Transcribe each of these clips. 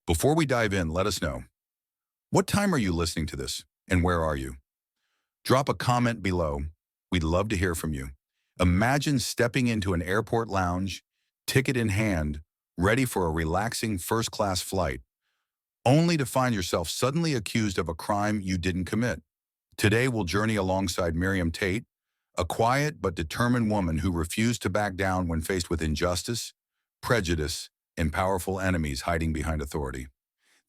Before we dive in, let us know, what time are you listening to this and where are you? Drop a comment below. We'd love to hear from you. Imagine stepping into an airport lounge, ticket in hand, ready for a relaxing first-class flight, only to find yourself suddenly accused of a crime you didn't commit. Today, we'll journey alongside Miriam Tate, a quiet but determined woman who refused to back down when faced with injustice, prejudice, and powerful enemies hiding behind authority.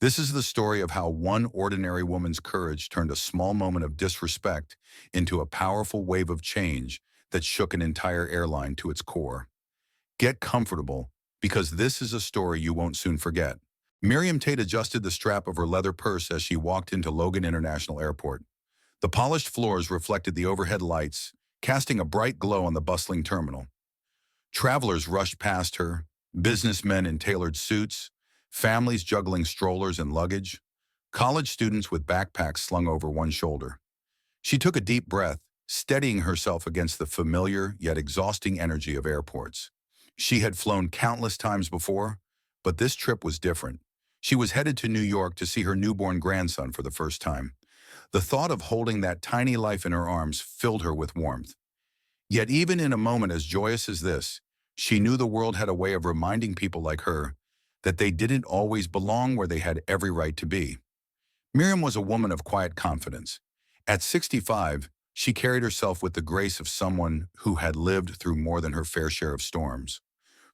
This is the story of how one ordinary woman's courage turned a small moment of disrespect into a powerful wave of change that shook an entire airline to its core. Get comfortable, because this is a story you won't soon forget. Miriam Tate adjusted the strap of her leather purse as she walked into Logan International Airport. The polished floors reflected the overhead lights, casting a bright glow on the bustling terminal. Travelers rushed past her, businessmen in tailored suits, families juggling strollers and luggage, college students with backpacks slung over one shoulder. She took a deep breath, steadying herself against the familiar yet exhausting energy of airports. She had flown countless times before, but this trip was different. She was headed to New York to see her newborn grandson for the first time. The thought of holding that tiny life in her arms filled her with warmth. Yet even in a moment as joyous as this, she knew the world had a way of reminding people like her that they didn't always belong where they had every right to be. Miriam was a woman of quiet confidence. At 65, she carried herself with the grace of someone who had lived through more than her fair share of storms.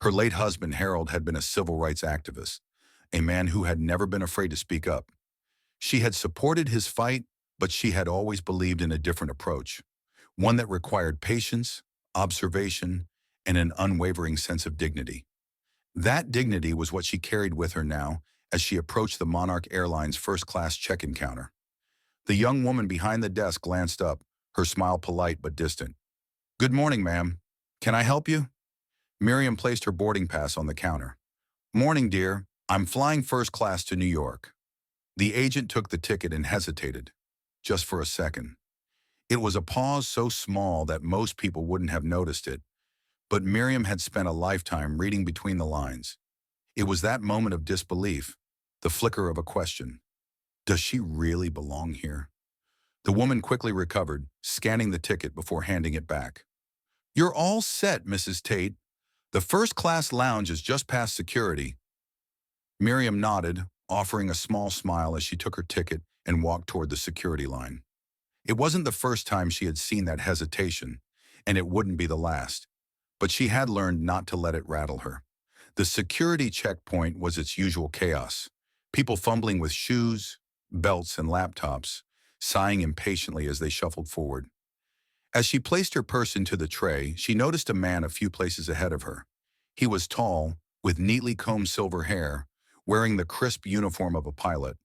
Her late husband, Harold, had been a civil rights activist, a man who had never been afraid to speak up. She had supported his fight, but she had always believed in a different approach, one that required patience, observation, and an unwavering sense of dignity. That dignity was what she carried with her now as she approached the Monarch Airlines first-class check-in counter. The young woman behind the desk glanced up, her smile polite but distant. "Good morning, ma'am. Can I help you?" Miriam placed her boarding pass on the counter. "Morning, dear. I'm flying first class to New York." The agent took the ticket and hesitated, just for a second. It was a pause so small that most people wouldn't have noticed it, but Miriam had spent a lifetime reading between the lines. It was that moment of disbelief, the flicker of a question. Does she really belong here? The woman quickly recovered, scanning the ticket before handing it back. "You're all set, Mrs. Tate. The first-class lounge is just past security." Miriam nodded, offering a small smile as she took her ticket and walked toward the security line. It wasn't the first time she had seen that hesitation, and it wouldn't be the last. But she had learned not to let it rattle her. The security checkpoint was its usual chaos. People fumbling with shoes, belts, and laptops, sighing impatiently as they shuffled forward. As she placed her purse into the tray, she noticed a man a few places ahead of her. He was tall, with neatly combed silver hair, wearing the crisp uniform of a pilot.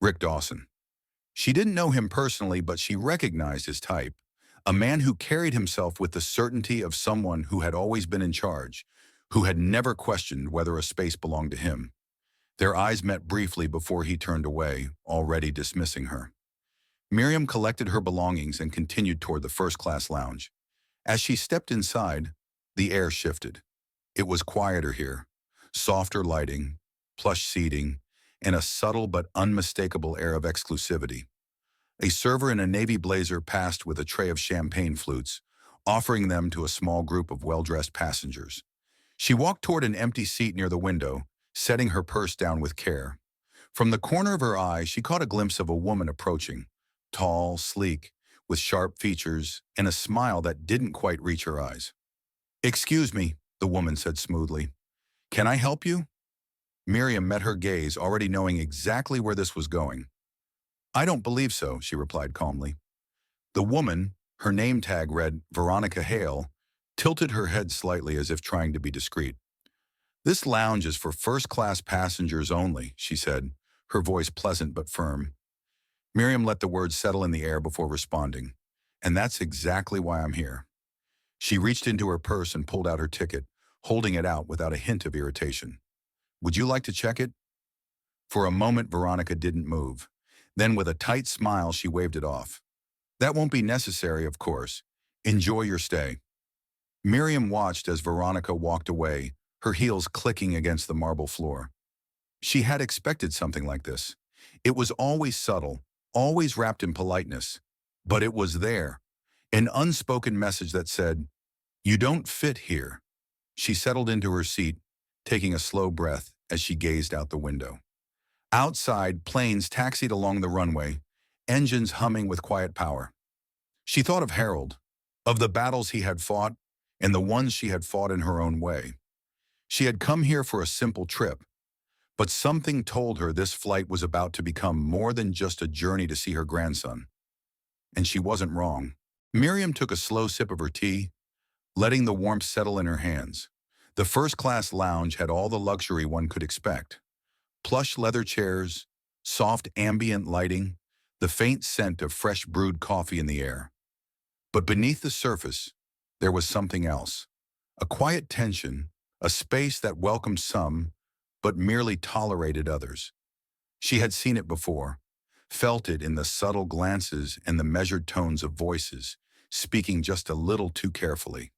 Rick Dawson. She didn't know him personally, but she recognized his type. A man who carried himself with the certainty of someone who had always been in charge, who had never questioned whether a space belonged to him. Their eyes met briefly before he turned away, already dismissing her. Miriam collected her belongings and continued toward the first-class lounge. As she stepped inside, the air shifted. It was quieter here, softer lighting, plush seating, and a subtle but unmistakable air of exclusivity. A server in a navy blazer passed with a tray of champagne flutes, offering them to a small group of well-dressed passengers. She walked toward an empty seat near the window, setting her purse down with care. From the corner of her eye, she caught a glimpse of a woman approaching, tall, sleek, with sharp features and a smile that didn't quite reach her eyes. "Excuse me," the woman said smoothly. "Can I help you?" Miriam met her gaze, already knowing exactly where this was going. "I don't believe so," she replied calmly. The woman, her name tag read Veronica Hale, tilted her head slightly as if trying to be discreet. "This lounge is for first-class passengers only," she said, her voice pleasant but firm. Miriam let the words settle in the air before responding. "And that's exactly why I'm here." She reached into her purse and pulled out her ticket, holding it out without a hint of irritation. "Would you like to check it?" For a moment, Veronica didn't move. Then, with a tight smile, she waved it off. "That won't be necessary, of course. Enjoy your stay." Miriam watched as Veronica walked away, her heels clicking against the marble floor. She had expected something like this. It was always subtle, always wrapped in politeness. But it was there, an unspoken message that said, "You don't fit here." She settled into her seat, taking a slow breath as she gazed out the window. Outside, planes taxied along the runway, engines humming with quiet power. She thought of Harold, of the battles he had fought, and the ones she had fought in her own way. She had come here for a simple trip, but something told her this flight was about to become more than just a journey to see her grandson. And she wasn't wrong. Miriam took a slow sip of her tea, letting the warmth settle in her hands. The first-class lounge had all the luxury one could expect. Plush leather chairs, soft ambient lighting, the faint scent of fresh brewed coffee in the air. But beneath the surface, there was something else. A quiet tension, a space that welcomed some, but merely tolerated others. She had seen it before, felt it in the subtle glances and the measured tones of voices, speaking just a little too carefully.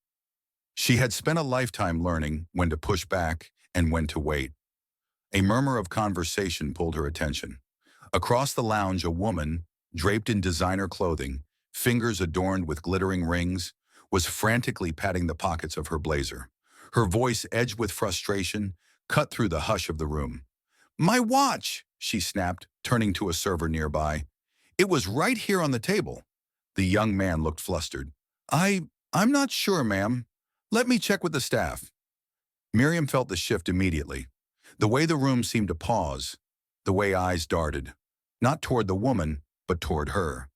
She had spent a lifetime learning when to push back and when to wait. A murmur of conversation pulled her attention. Across the lounge, a woman, draped in designer clothing, fingers adorned with glittering rings, was frantically patting the pockets of her blazer. Her voice, edged with frustration, cut through the hush of the room. "My watch!" she snapped, turning to a server nearby. "It was right here on the table." The young man looked flustered. I'm not sure, ma'am. Let me check with the staff." Miriam felt the shift immediately. The way the room seemed to pause, the way eyes darted, not toward the woman, but toward her.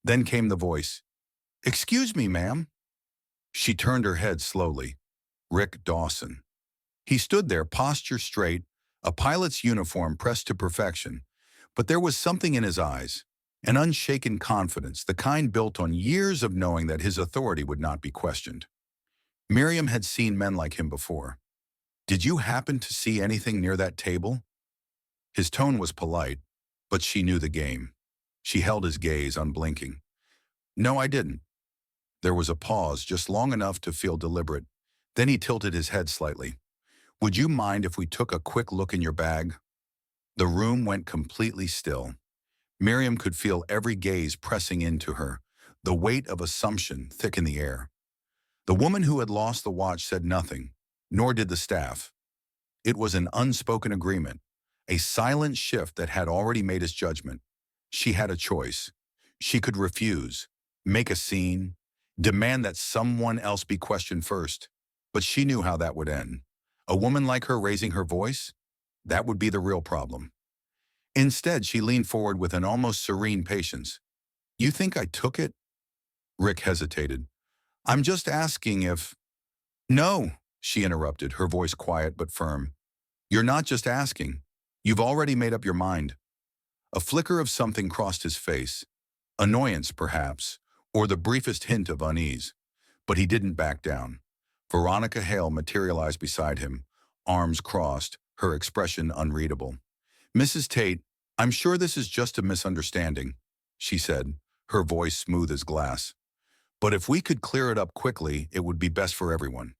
Then came the voice. "Excuse me, ma'am." She turned her head slowly. Rick Dawson. He stood there, posture straight, a pilot's uniform pressed to perfection, but there was something in his eyes, an unshaken confidence, the kind built on years of knowing that his authority would not be questioned. Miriam had seen men like him before. "Did you happen to see anything near that table?" His tone was polite, but she knew the game. She held his gaze, unblinking. "No, I didn't." There was a pause, just long enough to feel deliberate. Then he tilted his head slightly. "Would you mind if we took a quick look in your bag?" The room went completely still. Miriam could feel every gaze pressing into her, the weight of assumption thick in the air. The woman who had lost the watch said nothing, nor did the staff. It was an unspoken agreement, a silent shift that had already made his judgment. She had a choice. She could refuse, make a scene, demand that someone else be questioned first. But she knew how that would end. A woman like her raising her voice? That would be the real problem. Instead, she leaned forward with an almost serene patience. "You think I took it?" Rick hesitated. "I'm just asking if—" "No," she interrupted, her voice quiet but firm. "You're not just asking. You've already made up your mind." A flicker of something crossed his face. Annoyance, perhaps, or the briefest hint of unease. But he didn't back down. Veronica Hale materialized beside him, arms crossed, her expression unreadable. "Mrs. Tate, I'm sure this is just a misunderstanding," she said, her voice smooth as glass. "But if we could clear it up quickly, it would be best for everyone."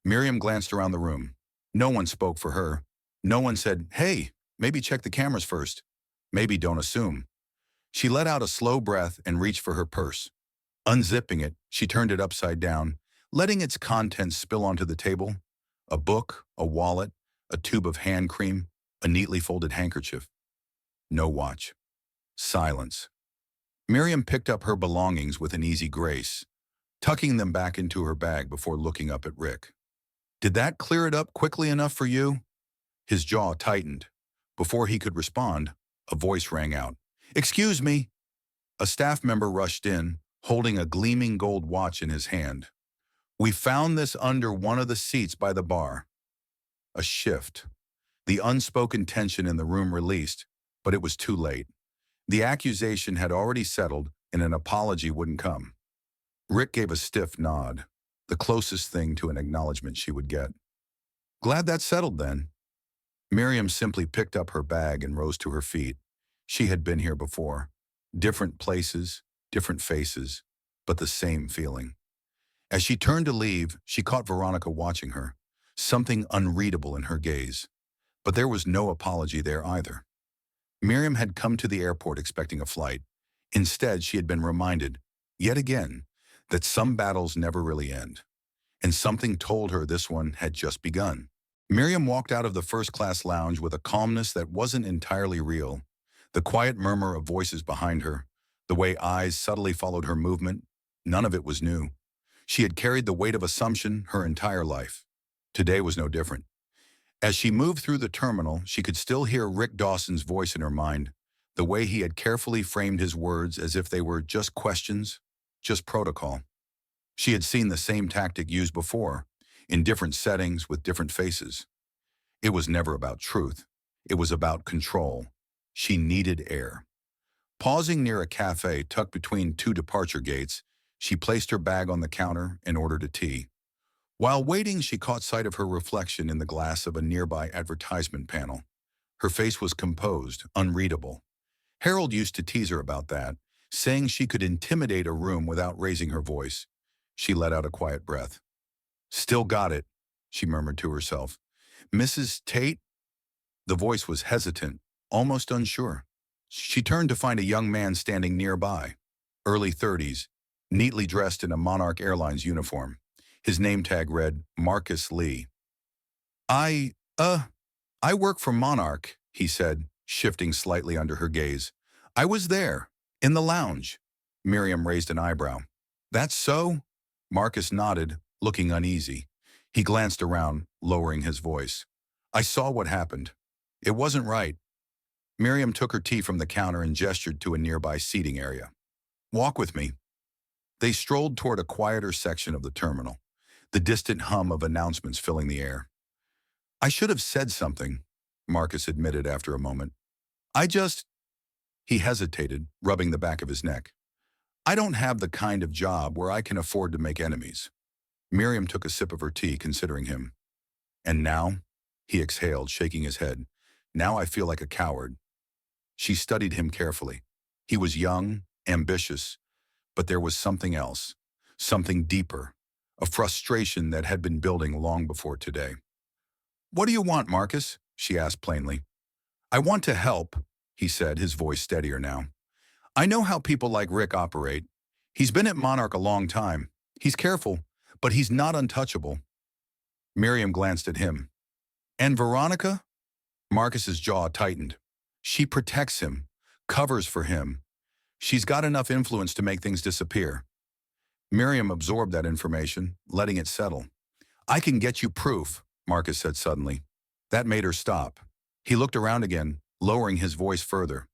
Miriam glanced around the room. No one spoke for her. No one said, "Hey, maybe check the cameras first. Maybe don't assume." She let out a slow breath and reached for her purse. Unzipping it, she turned it upside down, letting its contents spill onto the table. A book, a wallet, a tube of hand cream, a neatly folded handkerchief. No watch. Silence. Miriam picked up her belongings with an easy grace, tucking them back into her bag before looking up at Rick. "Did that clear it up quickly enough for you?" His jaw tightened. Before he could respond, a voice rang out. "Excuse me." A staff member rushed in, holding a gleaming gold watch in his hand. "We found this under one of the seats by the bar." A shift. The unspoken tension in the room released, but it was too late. The accusation had already settled, and an apology wouldn't come. Rick gave a stiff nod, the closest thing to an acknowledgement she would get. "Glad that's settled, then." Miriam simply picked up her bag and rose to her feet. She had been here before. Different places, different faces, but the same feeling. As she turned to leave, she caught Veronica watching her, something unreadable in her gaze. But there was no apology there either. Miriam had come to the airport expecting a flight. Instead, she had been reminded, yet again, that some battles never really end. And something told her this one had just begun. Miriam walked out of the first-class lounge with a calmness that wasn't entirely real. The quiet murmur of voices behind her, the way eyes subtly followed her movement, none of it was new. She had carried the weight of assumption her entire life. Today was no different. As she moved through the terminal, she could still hear Rick Dawson's voice in her mind, the way he had carefully framed his words as if they were just questions, just protocol. She had seen the same tactic used before, in different settings with different faces. It was never about truth. It was about control. She needed air. Pausing near a cafe tucked between two departure gates, she placed her bag on the counter and ordered a tea. While waiting, she caught sight of her reflection in the glass of a nearby advertisement panel. Her face was composed, unreadable. Harold used to tease her about that, saying she could intimidate a room without raising her voice. She let out a quiet breath. "Still got it," she murmured to herself. "Mrs. Tate?" The voice was hesitant, almost unsure. She turned to find a young man standing nearby, early 30s, neatly dressed in a Monarch Airlines uniform. His name tag read Marcus Lee. I work for Monarch," he said, shifting slightly under her gaze. "I was there, in the lounge." Miriam raised an eyebrow. "That's so?" Marcus nodded, looking uneasy. He glanced around, lowering his voice. "I saw what happened. It wasn't right." Miriam took her tea from the counter and gestured to a nearby seating area. "Walk with me." They strolled toward a quieter section of the terminal, the distant hum of announcements filling the air. "I should have said something," Marcus admitted after a moment. "I just—" He hesitated, rubbing the back of his neck. "I don't have the kind of job where I can afford to make enemies." Miriam took a sip of her tea, considering him. "And now?" He exhaled, shaking his head. "Now I feel like a coward." She studied him carefully. He was young, ambitious, but there was something else, something deeper, a frustration that had been building long before today. "What do you want, Marcus?" she asked plainly. "I want to help," he said, his voice steadier now. "I know how people like Rick operate. He's been at Monarch a long time. He's careful, but he's not untouchable." Miriam glanced at him. "And Veronica?" Marcus's jaw tightened. "She protects him, covers for him. She's got enough influence to make things disappear." Miriam absorbed that information, letting it settle. "I can get you proof," Marcus said suddenly. That made her stop. He looked around again, lowering his voice further.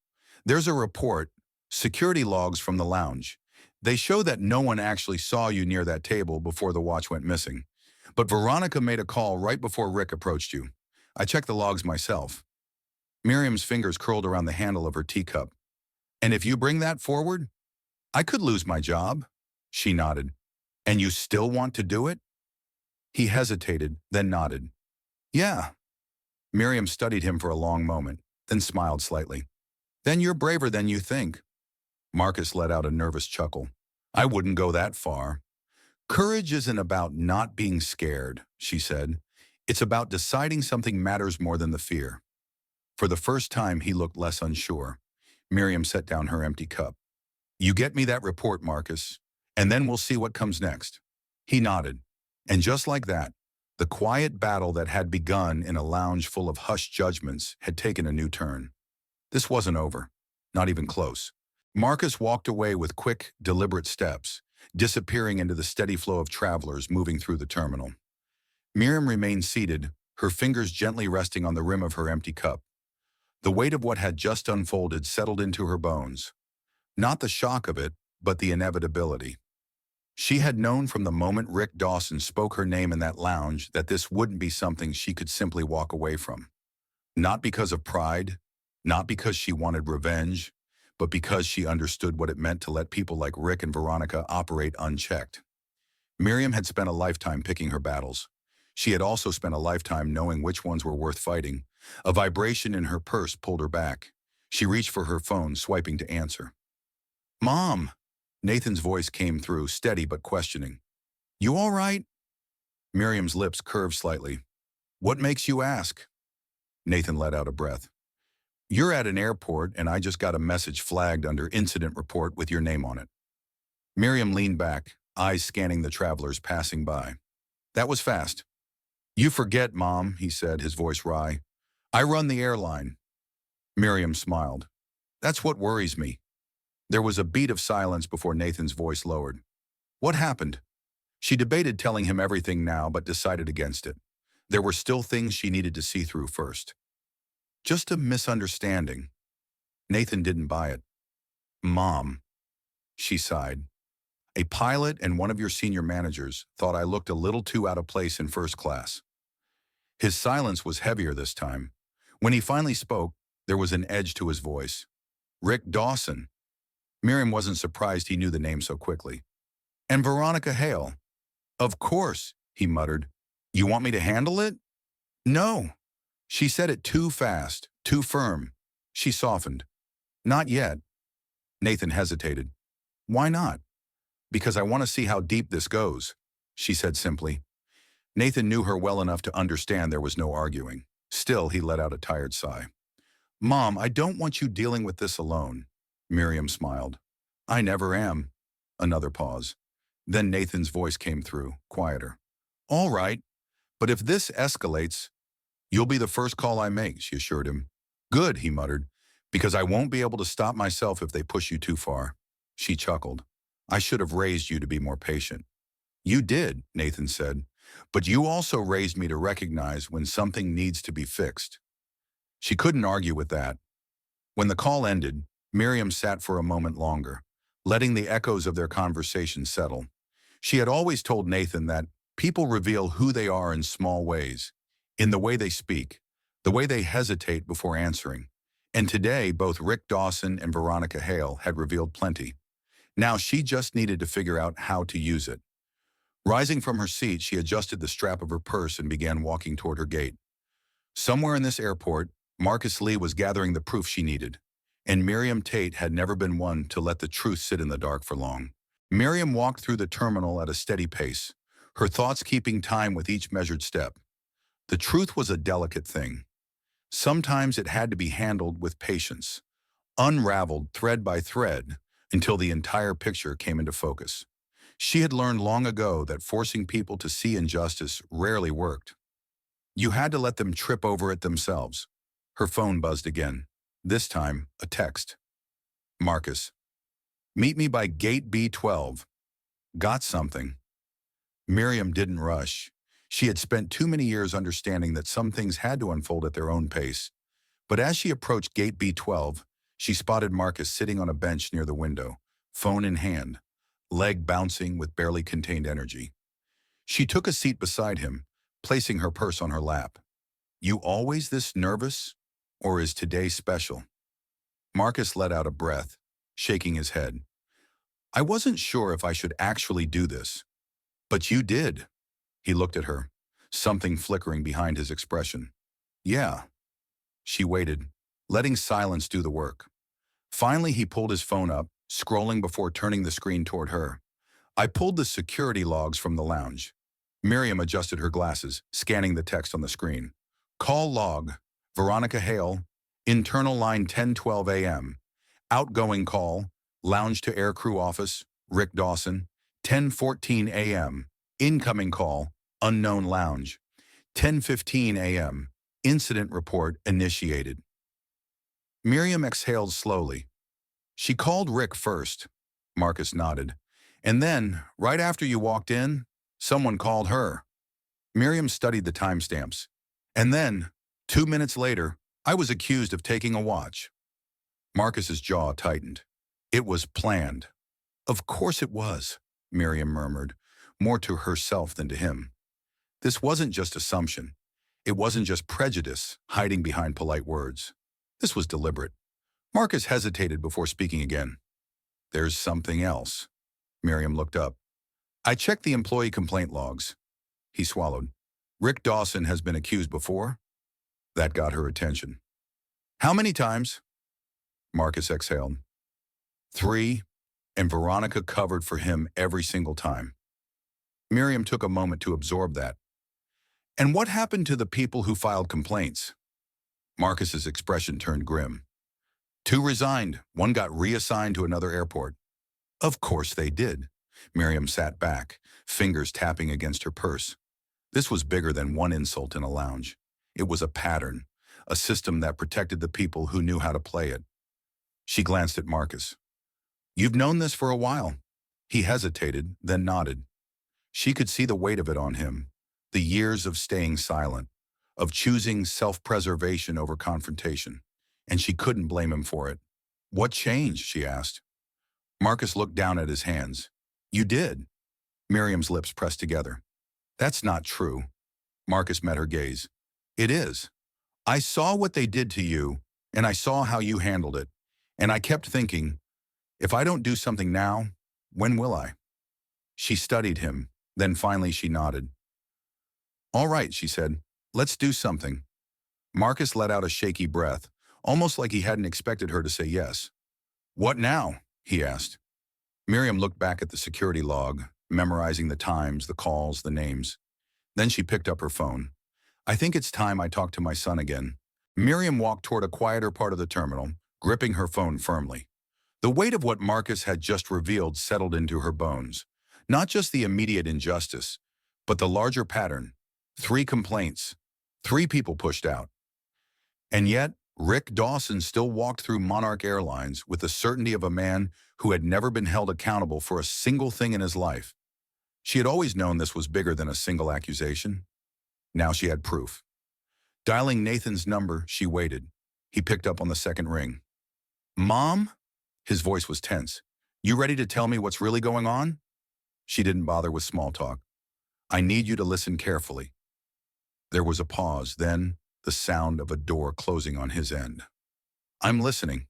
"There's a report, security logs from the lounge. They show that no one actually saw you near that table before the watch went missing. But Veronica made a call right before Rick approached you. I checked the logs myself." Miriam's fingers curled around the handle of her teacup. "And if you bring that forward, I could lose my job." She nodded. "And you still want to do it?" He hesitated, then nodded. "Yeah." Miriam studied him for a long moment, then smiled slightly. "Then you're braver than you think." Marcus let out a nervous chuckle. "I wouldn't go that far." "Courage isn't about not being scared," she said. "It's about deciding something matters more than the fear." For the first time, he looked less unsure. Miriam set down her empty cup. "You get me that report, Marcus, and then we'll see what comes next." He nodded. And just like that, the quiet battle that had begun in a lounge full of hushed judgments had taken a new turn. This wasn't over, not even close. Marcus walked away with quick, deliberate steps, disappearing into the steady flow of travelers moving through the terminal. Miriam remained seated, her fingers gently resting on the rim of her empty cup. The weight of what had just unfolded settled into her bones. Not the shock of it, but the inevitability. She had known from the moment Rick Dawson spoke her name in that lounge that this wouldn't be something she could simply walk away from. Not because of pride, not because she wanted revenge, but because she understood what it meant to let people like Rick and Veronica operate unchecked. Miriam had spent a lifetime picking her battles. She had also spent a lifetime knowing which ones were worth fighting. A vibration in her purse pulled her back. She reached for her phone, swiping to answer. "Mom!" Nathan's voice came through, steady but questioning. "You all right?" Miriam's lips curved slightly. "What makes you ask?" Nathan let out a breath. You're at an airport and I just got a message flagged under incident report with your name on it. Miriam leaned back, eyes scanning the travelers passing by. That was fast. You forget, Mom, he said, his voice wry. I run the airline. Miriam smiled. That's what worries me. There was a beat of silence before Nathan's voice lowered. What happened? She debated telling him everything now, but decided against it. There were still things she needed to see through first. Just a misunderstanding. Nathan didn't buy it. Mom, she sighed. A pilot and one of your senior managers thought I looked a little too out of place in first class. His silence was heavier this time. When he finally spoke, there was an edge to his voice. Rick Dawson. Miriam wasn't surprised he knew the name so quickly. And Veronica Hale. Of course, he muttered. You want me to handle it? No. She said it too fast, too firm. She softened. Not yet. Nathan hesitated. Why not? Because I want to see how deep this goes, she said simply. Nathan knew her well enough to understand there was no arguing. Still, he let out a tired sigh. Mom, I don't want you dealing with this alone. Miriam smiled. I never am. Another pause. Then Nathan's voice came through, quieter. All right, but if this escalates, you'll be the first call I make, she assured him. Good, he muttered, because I won't be able to stop myself if they push you too far. She chuckled. I should have raised you to be more patient. You did, Nathan said, but you also raised me to recognize when something needs to be fixed. She couldn't argue with that. When the call ended, Miriam sat for a moment longer, letting the echoes of their conversation settle. She had always told Nathan that people reveal who they are in small ways, in the way they speak, the way they hesitate before answering. And today, both Rick Dawson and Veronica Hale had revealed plenty. Now she just needed to figure out how to use it. Rising from her seat, she adjusted the strap of her purse and began walking toward her gate. Somewhere in this airport, Marcus Lee was gathering the proof she needed, and Miriam Tate had never been one to let the truth sit in the dark for long. Miriam walked through the terminal at a steady pace, her thoughts keeping time with each measured step. The truth was a delicate thing. Sometimes it had to be handled with patience, unraveled thread by thread, until the entire picture came into focus. She had learned long ago that forcing people to see injustice rarely worked. You had to let them trip over it themselves. Her phone buzzed again. This time, a text. Marcus. Meet me by gate B12. Got something. Miriam didn't rush. She had spent too many years understanding that some things had to unfold at their own pace. But as she approached gate B12, she spotted Marcus sitting on a bench near the window, phone in hand, leg bouncing with barely contained energy. She took a seat beside him, placing her purse on her lap. You always this nervous? Or is today special? Marcus let out a breath, shaking his head. I wasn't sure if I should actually do this. But you did. He looked at her, something flickering behind his expression. Yeah. She waited, letting silence do the work. Finally, he pulled his phone up, scrolling before turning the screen toward her. I pulled the security logs from the lounge. Miriam adjusted her glasses, scanning the text on the screen. Call log, Veronica Hale, internal line 10:12 a.m. Outgoing call, lounge to aircrew office, Rick Dawson, 10:14 a.m. Incoming call, unknown lounge, 10:15 a.m. Incident report initiated. Miriam exhaled slowly. She called Rick first. Marcus nodded. And then, right after you walked in, someone called her. Miriam studied the timestamps. And then, 2 minutes later, I was accused of taking a watch. Marcus's jaw tightened. It was planned. Of course it was, Miriam murmured, more to herself than to him. This wasn't just assumption. It wasn't just prejudice hiding behind polite words. This was deliberate. Marcus hesitated before speaking again. There's something else. Miriam looked up. I checked the employee complaint logs. He swallowed. Rick Dawson has been accused before? That got her attention. How many times? Marcus exhaled. 3, and Veronica covered for him every single time. Miriam took a moment to absorb that. And what happened to the people who filed complaints? Marcus's expression turned grim. Two resigned, one got reassigned to another airport. Of course they did. Miriam sat back, fingers tapping against her purse. This was bigger than one insult in a lounge. It was a pattern, a system that protected the people who knew how to play it. She glanced at Marcus. You've known this for a while. He hesitated, then nodded. She could see the weight of it on him, the years of staying silent, of choosing self-preservation over confrontation, and she couldn't blame him for it. What changed, she asked. Marcus looked down at his hands. You did. Miriam's lips pressed together. That's not true. Marcus met her gaze. It is. I saw what they did to you, and I saw how you handled it, and I kept thinking, if I don't do something now, when will I? She studied him, then finally she nodded. All right, she said, let's do something. Marcus let out a shaky breath, almost like he hadn't expected her to say yes. What now? He asked. Miriam looked back at the security log, memorizing the times, the calls, the names. Then she picked up her phone. I think it's time I talk to my son again. Miriam walked toward a quieter part of the terminal, gripping her phone firmly. The weight of what Marcus had just revealed settled into her bones. Not just the immediate injustice, but the larger pattern. 3 complaints. 3 people pushed out. And yet, Rick Dawson still walked through Monarch Airlines with the certainty of a man who had never been held accountable for a single thing in his life. She had always known this was bigger than a single accusation. Now she had proof. Dialing Nathan's number, she waited. He picked up on the second ring. Mom? His voice was tense. You ready to tell me what's really going on? She didn't bother with small talk. I need you to listen carefully. There was a pause, then the sound of a door closing on his end. I'm listening.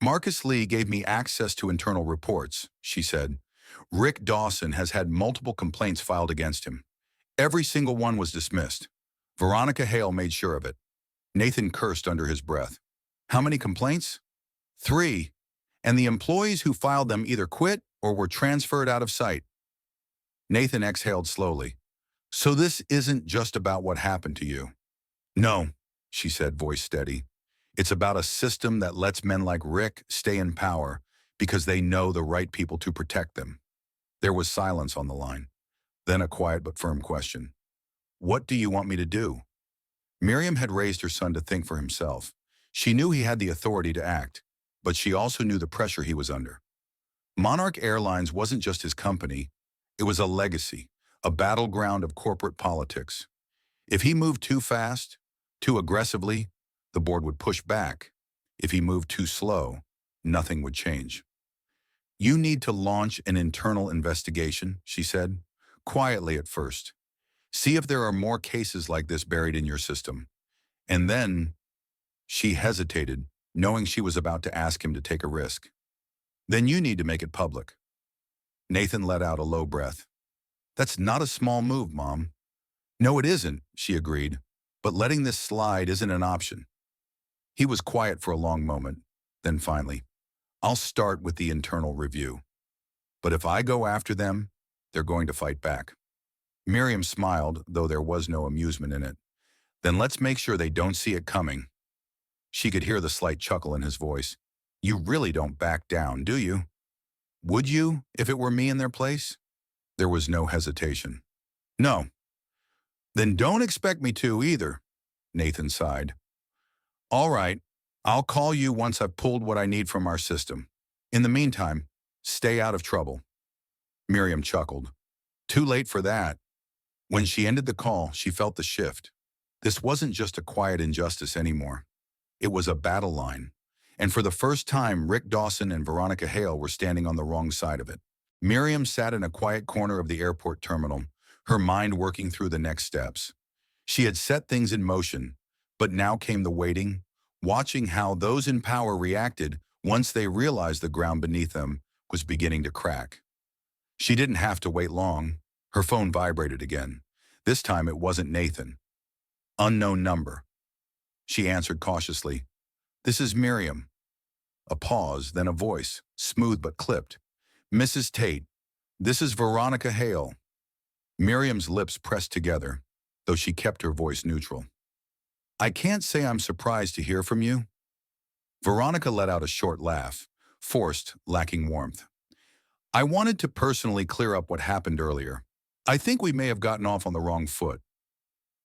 Marcus Lee gave me access to internal reports, she said. Rick Dawson has had multiple complaints filed against him. Every single one was dismissed. Veronica Hale made sure of it. Nathan cursed under his breath. How many complaints? 3. And the employees who filed them either quit or were transferred out of sight. Nathan exhaled slowly. So this isn't just about what happened to you. No, she said, voice steady. It's about a system that lets men like Rick stay in power because they know the right people to protect them. There was silence on the line. Then a quiet but firm question. What do you want me to do? Miriam had raised her son to think for himself. She knew he had the authority to act, but she also knew the pressure he was under. Monarch Airlines wasn't just his company. It was a legacy, a battleground of corporate politics. If he moved too fast, too aggressively, the board would push back. If he moved too slow, nothing would change. You need to launch an internal investigation, she said, quietly at first. See if there are more cases like this buried in your system. And then, she hesitated, knowing she was about to ask him to take a risk. Then you need to make it public. Nathan let out a low breath. That's not a small move, Mom. No, it isn't, she agreed, but letting this slide isn't an option. He was quiet for a long moment, then finally, I'll start with the internal review. But if I go after them, they're going to fight back. Miriam smiled, though there was no amusement in it. Then let's make sure they don't see it coming. She could hear the slight chuckle in his voice. You really don't back down, do you? Would you, if it were me in their place? There was no hesitation. No. Then don't expect me to either, Nathan sighed. All right, I'll call you once I've pulled what I need from our system. In the meantime, stay out of trouble. Miriam chuckled. Too late for that. When she ended the call, she felt the shift. This wasn't just a quiet injustice anymore. It was a battle line. And for the first time, Rick Dawson and Veronica Hale were standing on the wrong side of it. Miriam sat in a quiet corner of the airport terminal, her mind working through the next steps. She had set things in motion, but now came the waiting, watching how those in power reacted once they realized the ground beneath them was beginning to crack. She didn't have to wait long. Her phone vibrated again. This time it wasn't Nathan. Unknown number. She answered cautiously. This is Miriam. A pause, then a voice, smooth but clipped. Mrs. Tate, this is Veronica Hale. Miriam's lips pressed together, though she kept her voice neutral. I can't say I'm surprised to hear from you. Veronica let out a short laugh, forced, lacking warmth. I wanted to personally clear up what happened earlier. I think we may have gotten off on the wrong foot.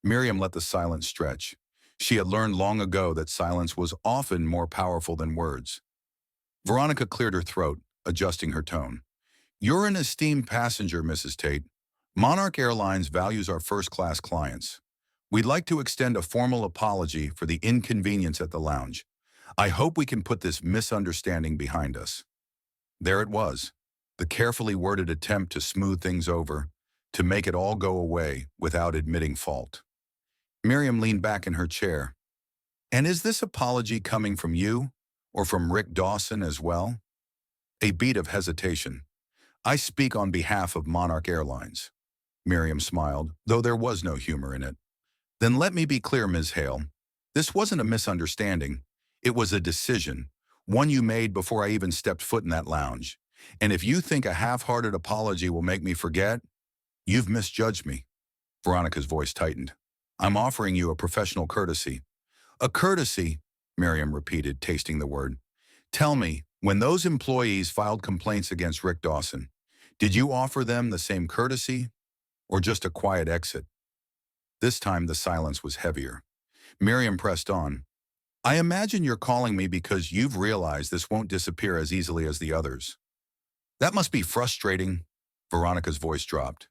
Miriam let the silence stretch. She had learned long ago that silence was often more powerful than words. Veronica cleared her throat, adjusting her tone. You're an esteemed passenger, Mrs. Tate. Monarch Airlines values our first-class clients. We'd like to extend a formal apology for the inconvenience at the lounge. I hope we can put this misunderstanding behind us. There it was, the carefully worded attempt to smooth things over, to make it all go away without admitting fault. Miriam leaned back in her chair. And is this apology coming from you, or from Rick Dawson as well? A beat of hesitation. I speak on behalf of Monarch Airlines. Miriam smiled, though there was no humor in it. Then let me be clear, Ms. Hale. This wasn't a misunderstanding. It was a decision, one you made before I even stepped foot in that lounge. And if you think a half-hearted apology will make me forget, you've misjudged me. Veronica's voice tightened. I'm offering you a professional courtesy. A courtesy, Miriam repeated, tasting the word. Tell me, when those employees filed complaints against Rick Dawson, did you offer them the same courtesy, or just a quiet exit? This time the silence was heavier. Miriam pressed on. I imagine you're calling me because you've realized this won't disappear as easily as the others. That must be frustrating. Veronica's voice dropped.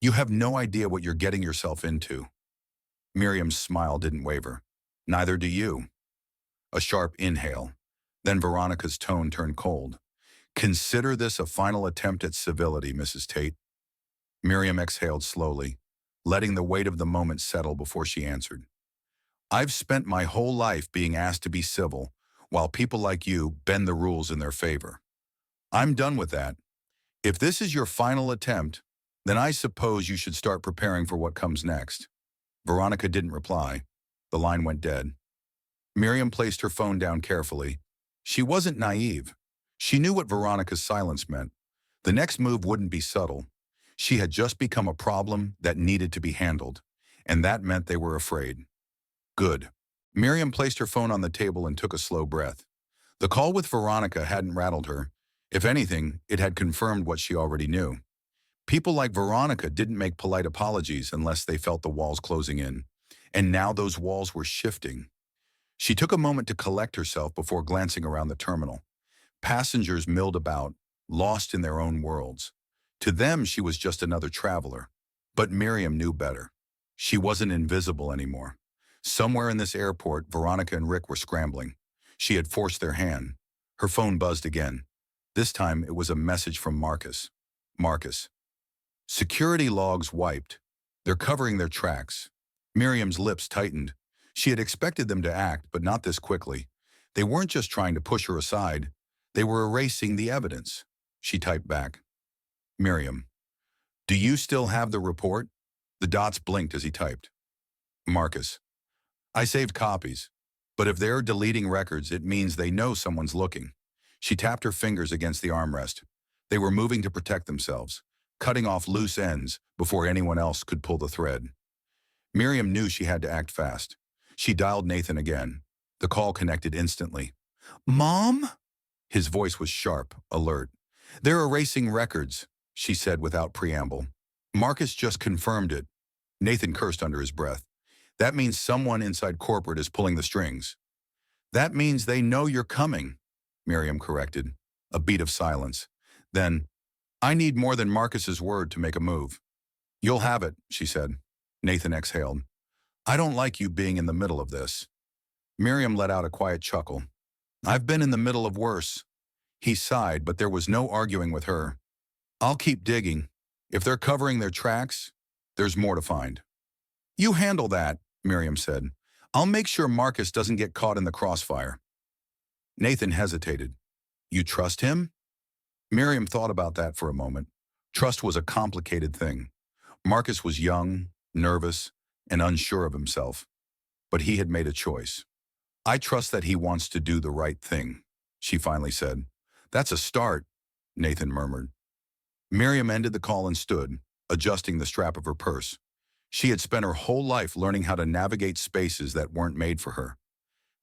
You have no idea what you're getting yourself into. Miriam's smile didn't waver. Neither do you. A sharp inhale. Then Veronica's tone turned cold. Consider this a final attempt at civility, Mrs. Tate. Miriam exhaled slowly, letting the weight of the moment settle before she answered. I've spent my whole life being asked to be civil, while people like you bend the rules in their favor. I'm done with that. If this is your final attempt, then I suppose you should start preparing for what comes next. Veronica didn't reply. The line went dead. Miriam placed her phone down carefully. She wasn't naive. She knew what Veronica's silence meant. The next move wouldn't be subtle. She had just become a problem that needed to be handled, and that meant they were afraid. Good. Miriam placed her phone on the table and took a slow breath. The call with Veronica hadn't rattled her. If anything, it had confirmed what she already knew. People like Veronica didn't make polite apologies unless they felt the walls closing in, and now those walls were shifting. She took a moment to collect herself before glancing around the terminal. Passengers milled about, lost in their own worlds. To them, she was just another traveler. But Miriam knew better. She wasn't invisible anymore. Somewhere in this airport, Veronica and Rick were scrambling. She had forced their hand. Her phone buzzed again. This time, it was a message from Marcus. Marcus. Security logs wiped. They're covering their tracks. Miriam's lips tightened. She had expected them to act, but not this quickly. They weren't just trying to push her aside. They were erasing the evidence. She typed back. Miriam. Do you still have the report? The dots blinked as he typed. Marcus. I saved copies, but if they're deleting records, it means they know someone's looking. She tapped her fingers against the armrest. They were moving to protect themselves, cutting off loose ends before anyone else could pull the thread. Miriam knew she had to act fast. She dialed Nathan again. The call connected instantly. Mom? His voice was sharp, alert. They're erasing records, she said without preamble. Marcus just confirmed it. Nathan cursed under his breath. That means someone inside corporate is pulling the strings. That means they know you're coming, Miriam corrected. A beat of silence. Then, I need more than Marcus's word to make a move. You'll have it, she said. Nathan exhaled. I don't like you being in the middle of this. Miriam let out a quiet chuckle. I've been in the middle of worse. He sighed, but there was no arguing with her. I'll keep digging. If they're covering their tracks, there's more to find. You handle that, Miriam said. I'll make sure Marcus doesn't get caught in the crossfire. Nathan hesitated. You trust him? Miriam thought about that for a moment. Trust was a complicated thing. Marcus was young, nervous, and unsure of himself. But he had made a choice. I trust that he wants to do the right thing, she finally said. That's a start, Nathan murmured. Miriam ended the call and stood, adjusting the strap of her purse. She had spent her whole life learning how to navigate spaces that weren't made for her.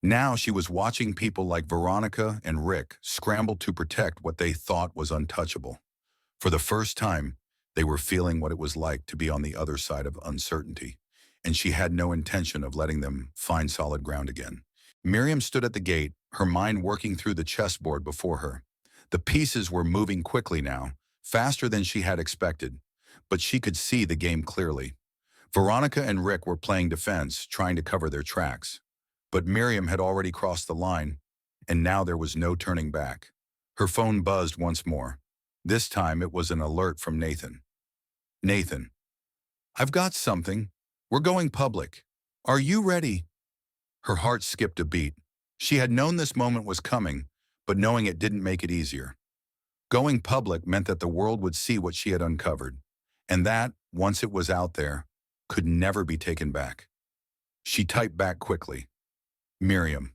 Now she was watching people like Veronica and Rick scramble to protect what they thought was untouchable. For the first time, they were feeling what it was like to be on the other side of uncertainty, and she had no intention of letting them find solid ground again. Miriam stood at the gate, her mind working through the chessboard before her. The pieces were moving quickly now, faster than she had expected, but she could see the game clearly. Veronica and Rick were playing defense, trying to cover their tracks. But Miriam had already crossed the line, and now there was no turning back. Her phone buzzed once more. This time it was an alert from Nathan. Nathan, I've got something. We're going public. Are you ready? Her heart skipped a beat. She had known this moment was coming, but knowing it didn't make it easier. Going public meant that the world would see what she had uncovered, and that, once it was out there, could never be taken back. She typed back quickly. Miriam,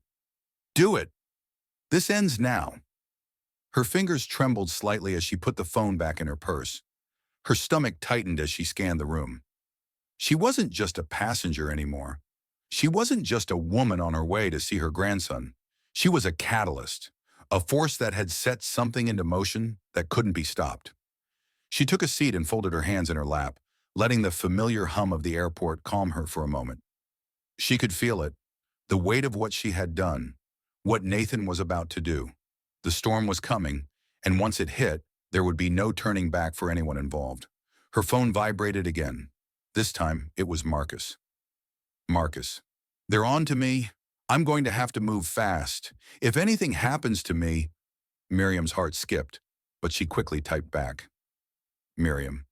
do it. This ends now. Her fingers trembled slightly as she put the phone back in her purse. Her stomach tightened as she scanned the room. She wasn't just a passenger anymore. She wasn't just a woman on her way to see her grandson. She was a catalyst, a force that had set something into motion that couldn't be stopped. She took a seat and folded her hands in her lap, letting the familiar hum of the airport calm her for a moment. She could feel it, the weight of what she had done, what Nathan was about to do. The storm was coming, and once it hit, there would be no turning back for anyone involved. Her phone vibrated again. This time, it was Marcus. Marcus, they're on to me. I'm going to have to move fast. If anything happens to me... Miriam's heart skipped, but she quickly typed back. Miriam,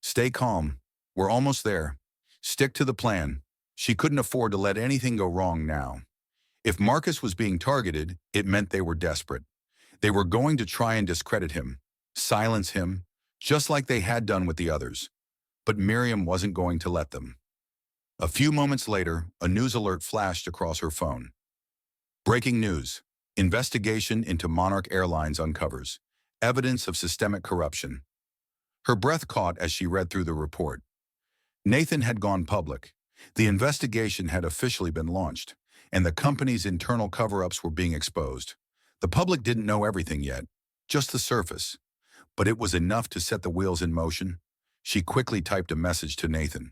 stay calm. We're almost there. Stick to the plan. She couldn't afford to let anything go wrong now. If Marcus was being targeted, it meant they were desperate. They were going to try and discredit him, silence him, just like they had done with the others. But Miriam wasn't going to let them. A few moments later, a news alert flashed across her phone. Breaking news. Investigation into Monarch Airlines uncovers evidence of systemic corruption. Her breath caught as she read through the report. Nathan had gone public. The investigation had officially been launched, and the company's internal cover-ups were being exposed. The public didn't know everything yet, just the surface. But it was enough to set the wheels in motion. She quickly typed a message to Nathan.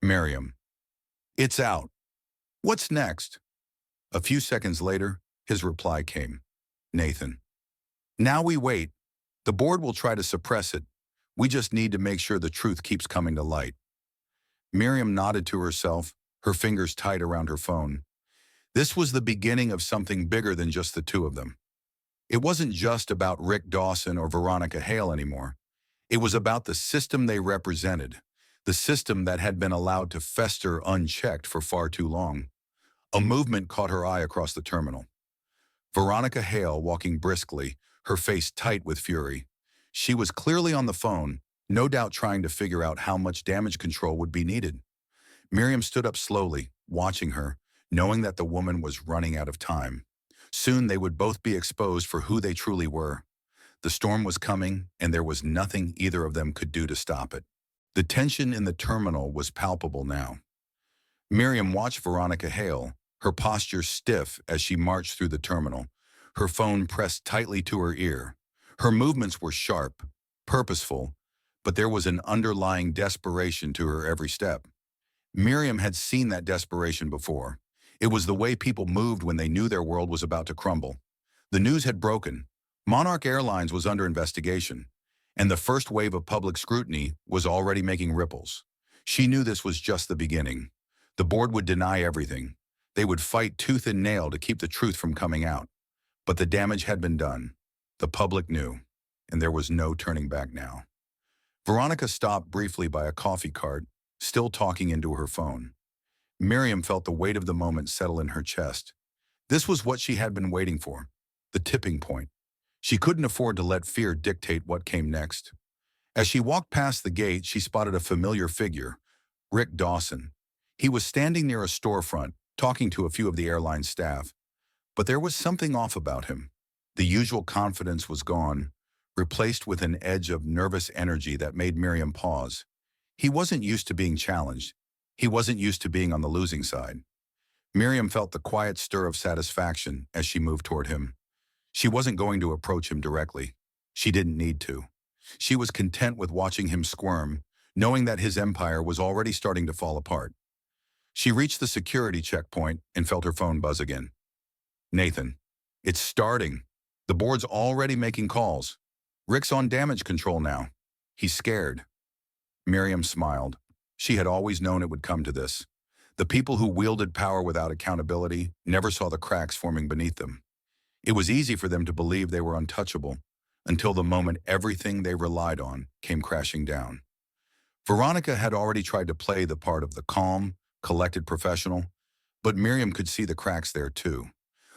Miriam, it's out. What's next? A few seconds later, his reply came. Nathan, now we wait. The board will try to suppress it. We just need to make sure the truth keeps coming to light. Miriam nodded to herself, her fingers tight around her phone. This was the beginning of something bigger than just the two of them. It wasn't just about Rick Dawson or Veronica Hale anymore. It was about the system they represented, the system that had been allowed to fester unchecked for far too long. A movement caught her eye across the terminal. Veronica Hale walking briskly, her face tight with fury. She was clearly on the phone, no doubt trying to figure out how much damage control would be needed. Miriam stood up slowly, watching her, knowing that the woman was running out of time. Soon they would both be exposed for who they truly were. The storm was coming, and there was nothing either of them could do to stop it. The tension in the terminal was palpable now. Miriam watched Veronica Hale, her posture stiff as she marched through the terminal, her phone pressed tightly to her ear. Her movements were sharp, purposeful, but there was an underlying desperation to her every step. Miriam had seen that desperation before. It was the way people moved when they knew their world was about to crumble. The news had broken. Monarch Airlines was under investigation, and the first wave of public scrutiny was already making ripples. She knew this was just the beginning. The board would deny everything. They would fight tooth and nail to keep the truth from coming out. But the damage had been done. The public knew, and there was no turning back now. Veronica stopped briefly by a coffee cart, still talking into her phone. Miriam felt the weight of the moment settle in her chest. This was what she had been waiting for, the tipping point. She couldn't afford to let fear dictate what came next. As she walked past the gate, she spotted a familiar figure, Rick Dawson. He was standing near a storefront, talking to a few of the airline staff. But there was something off about him. The usual confidence was gone, replaced with an edge of nervous energy that made Miriam pause. He wasn't used to being challenged. He wasn't used to being on the losing side. Miriam felt the quiet stir of satisfaction as she moved toward him. She wasn't going to approach him directly. She didn't need to. She was content with watching him squirm, knowing that his empire was already starting to fall apart. She reached the security checkpoint and felt her phone buzz again. Nathan. It's starting. The board's already making calls. Rick's on damage control now. He's scared. Miriam smiled. She had always known it would come to this. The people who wielded power without accountability never saw the cracks forming beneath them. It was easy for them to believe they were untouchable, until the moment everything they relied on came crashing down. Veronica had already tried to play the part of the calm, collected professional, but Miriam could see the cracks there too.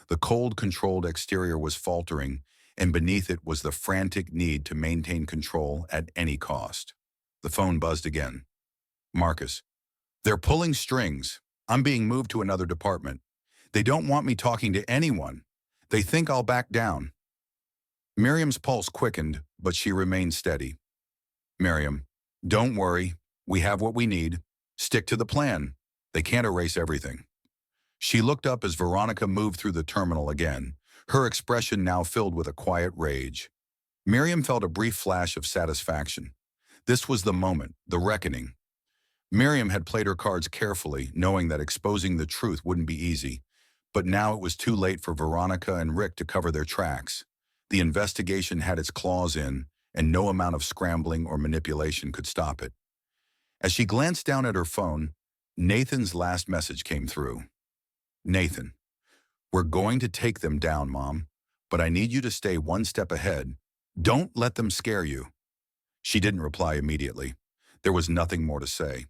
The cold, controlled exterior was faltering, and beneath it was the frantic need to maintain control at any cost. The phone buzzed again. Marcus. They're pulling strings. I'm being moved to another department. They don't want me talking to anyone. They think I'll back down. Miriam's pulse quickened, but she remained steady. Miriam, don't worry. We have what we need. Stick to the plan. They can't erase everything. She looked up as Veronica moved through the terminal again, her expression now filled with a quiet rage. Miriam felt a brief flash of satisfaction. This was the moment, the reckoning. Miriam had played her cards carefully, knowing that exposing the truth wouldn't be easy. But now it was too late for Veronica and Rick to cover their tracks. The investigation had its claws in, and no amount of scrambling or manipulation could stop it. As she glanced down at her phone, Nathan's last message came through. Nathan, we're going to take them down, Mom, but I need you to stay one step ahead. Don't let them scare you. She didn't reply immediately. There was nothing more to say.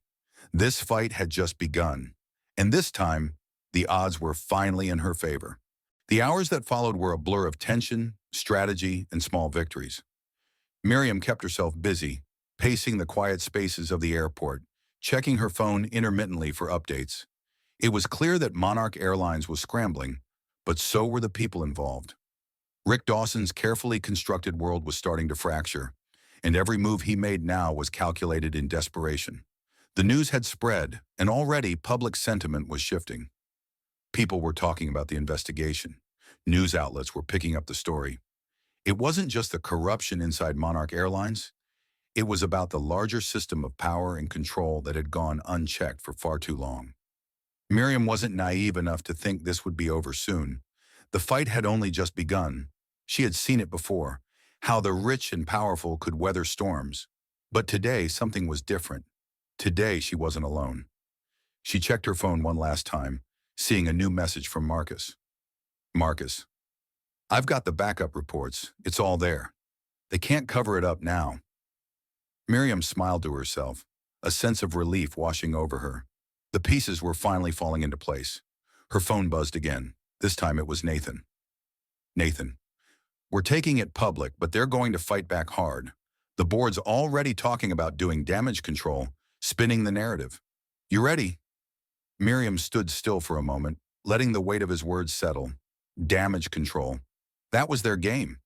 This fight had just begun, and this time, the odds were finally in her favor. The hours that followed were a blur of tension, strategy, and small victories. Miriam kept herself busy, pacing the quiet spaces of the airport, checking her phone intermittently for updates. It was clear that Monarch Airlines was scrambling, but so were the people involved. Rick Dawson's carefully constructed world was starting to fracture, and every move he made now was calculated in desperation. The news had spread, and already public sentiment was shifting. People were talking about the investigation. News outlets were picking up the story. It wasn't just the corruption inside Monarch Airlines. It was about the larger system of power and control that had gone unchecked for far too long. Miriam wasn't naive enough to think this would be over soon. The fight had only just begun. She had seen it before, how the rich and powerful could weather storms. But today, something was different. Today, she wasn't alone. She checked her phone one last time, seeing a new message from Marcus. Marcus, I've got the backup reports. It's all there. They can't cover it up now. Miriam smiled to herself, a sense of relief washing over her. The pieces were finally falling into place. Her phone buzzed again. This time it was Nathan. Nathan, we're taking it public, but they're going to fight back hard. The board's already talking about doing damage control, spinning the narrative. You ready? Miriam stood still for a moment, letting the weight of his words settle. Damage control. That was their game.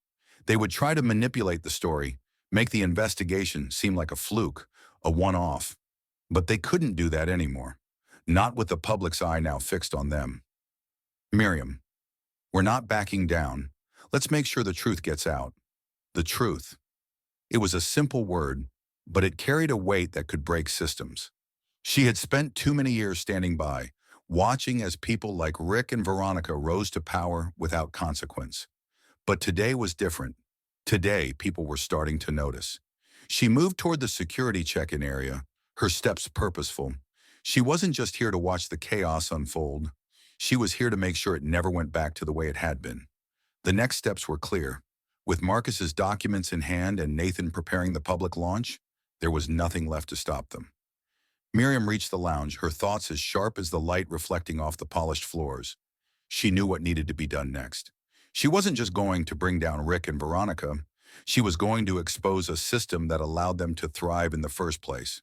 They would try to manipulate the story, make the investigation seem like a fluke, a one-off. But they couldn't do that anymore. Not with the public's eye now fixed on them. Miriam, we're not backing down. Let's make sure the truth gets out. The truth. It was a simple word, but it carried a weight that could break systems. She had spent too many years standing by, watching as people like Rick and Veronica rose to power without consequence. But today was different. Today, people were starting to notice. She moved toward the security check-in area, her steps purposeful. She wasn't just here to watch the chaos unfold. She was here to make sure it never went back to the way it had been. The next steps were clear. With Marcus's documents in hand and Nathan preparing the public launch, there was nothing left to stop them. Miriam reached the lounge, her thoughts as sharp as the light reflecting off the polished floors. She knew what needed to be done next. She wasn't just going to bring down Rick and Veronica. She was going to expose a system that allowed them to thrive in the first place.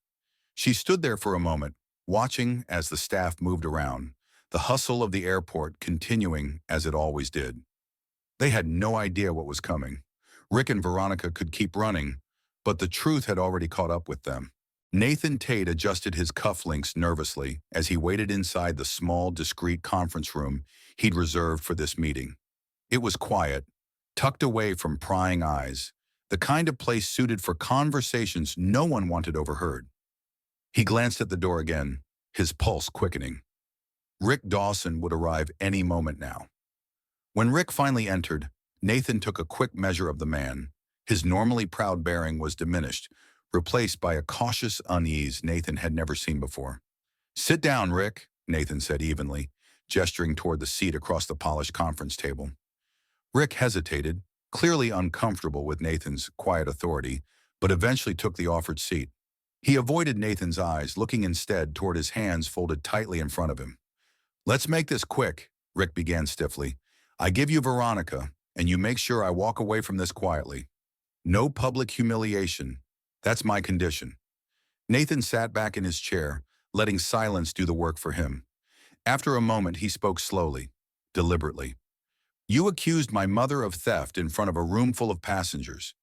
She stood there for a moment, watching as the staff moved around, the hustle of the airport continuing as it always did. They had no idea what was coming. Rick and Veronica could keep running, but the truth had already caught up with them. Nathan Tate adjusted his cufflinks nervously as he waited inside the small, discreet conference room he'd reserved for this meeting. It was quiet, tucked away from prying eyes, the kind of place suited for conversations no one wanted overheard. He glanced at the door again, his pulse quickening. Rick Dawson would arrive any moment now. When Rick finally entered, Nathan took a quick measure of the man. His normally proud bearing was diminished, replaced by a cautious unease Nathan had never seen before. "Sit down, Rick," Nathan said evenly, gesturing toward the seat across the polished conference table. Rick hesitated, clearly uncomfortable with Nathan's quiet authority, but eventually took the offered seat. He avoided Nathan's eyes, looking instead toward his hands folded tightly in front of him. "Let's make this quick," Rick began stiffly. "I give you Veronica, and you make sure I walk away from this quietly. No public humiliation. That's my condition." Nathan sat back in his chair, letting silence do the work for him. After a moment, he spoke slowly, deliberately. "You accused my mother of theft in front of a room full of passengers.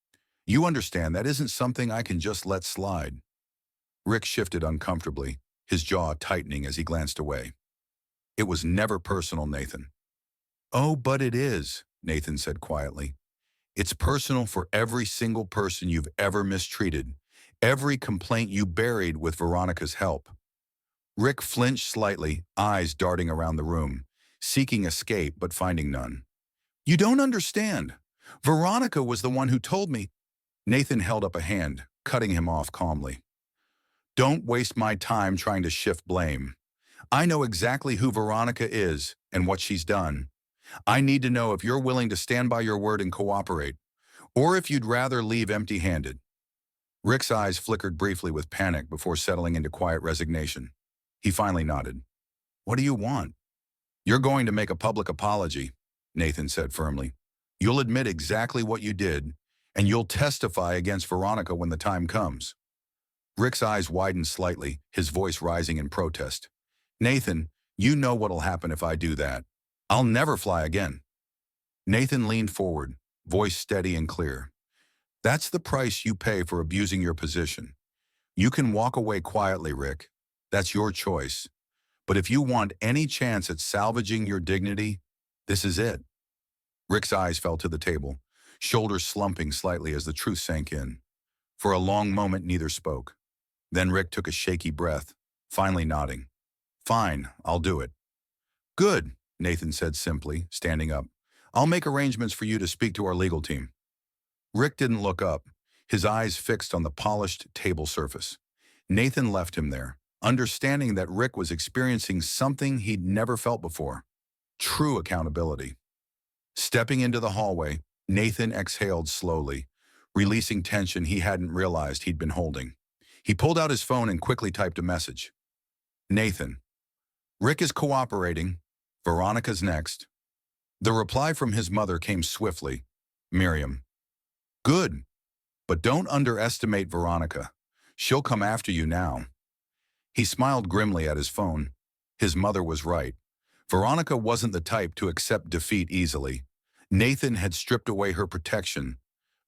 You understand that isn't something I can just let slide." Rick shifted uncomfortably, his jaw tightening as he glanced away. "It was never personal, Nathan." "Oh, but it is," Nathan said quietly. "It's personal for every single person you've ever mistreated, every complaint you buried with Veronica's help." Rick flinched slightly, eyes darting around the room, seeking escape but finding none. "You don't understand. Veronica was the one who told me." Nathan held up a hand, cutting him off calmly. "Don't waste my time trying to shift blame. I know exactly who Veronica is and what she's done. I need to know if you're willing to stand by your word and cooperate, or if you'd rather leave empty-handed." Rick's eyes flickered briefly with panic before settling into quiet resignation. He finally nodded. "What do you want?" "You're going to make a public apology," Nathan said firmly. "You'll admit exactly what you did, and you'll testify against Veronica when the time comes." Rick's eyes widened slightly, his voice rising in protest. "Nathan, you know what'll happen if I do that. I'll never fly again." Nathan leaned forward, voice steady and clear. "That's the price you pay for abusing your position. You can walk away quietly, Rick. That's your choice. But if you want any chance at salvaging your dignity, this is it." Rick's eyes fell to the table, shoulders slumping slightly as the truth sank in. For a long moment, neither spoke. Then Rick took a shaky breath, finally nodding. "Fine, I'll do it." "Good," Nathan said simply, standing up. "I'll make arrangements for you to speak to our legal team." Rick didn't look up, his eyes fixed on the polished table surface. Nathan left him there, understanding that Rick was experiencing something he'd never felt before. True accountability. Stepping into the hallway, Nathan exhaled slowly, releasing tension he hadn't realized he'd been holding. He pulled out his phone and quickly typed a message. "Nathan, Rick is cooperating. Veronica's next." The reply from his mother came swiftly. "Miriam. Good, but don't underestimate Veronica. She'll come after you now." He smiled grimly at his phone. His mother was right. Veronica wasn't the type to accept defeat easily. Nathan had stripped away her protection,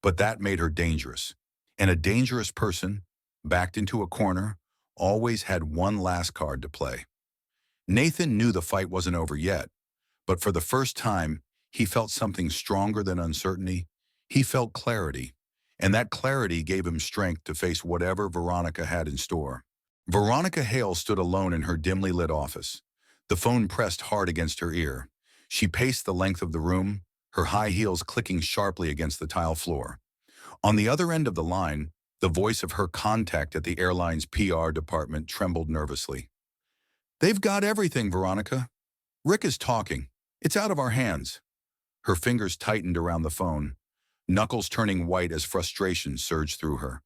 but that made her dangerous. And a dangerous person, backed into a corner, always had one last card to play. Nathan knew the fight wasn't over yet, but for the first time, he felt something stronger than uncertainty. He felt clarity, and that clarity gave him strength to face whatever Veronica had in store. Veronica Hale stood alone in her dimly lit office, the phone pressed hard against her ear. She paced the length of the room, her high heels clicking sharply against the tile floor. On the other end of the line, the voice of her contact at the airline's PR department trembled nervously. "They've got everything, Veronica. Rick is talking. It's out of our hands." Her fingers tightened around the phone, knuckles turning white as frustration surged through her.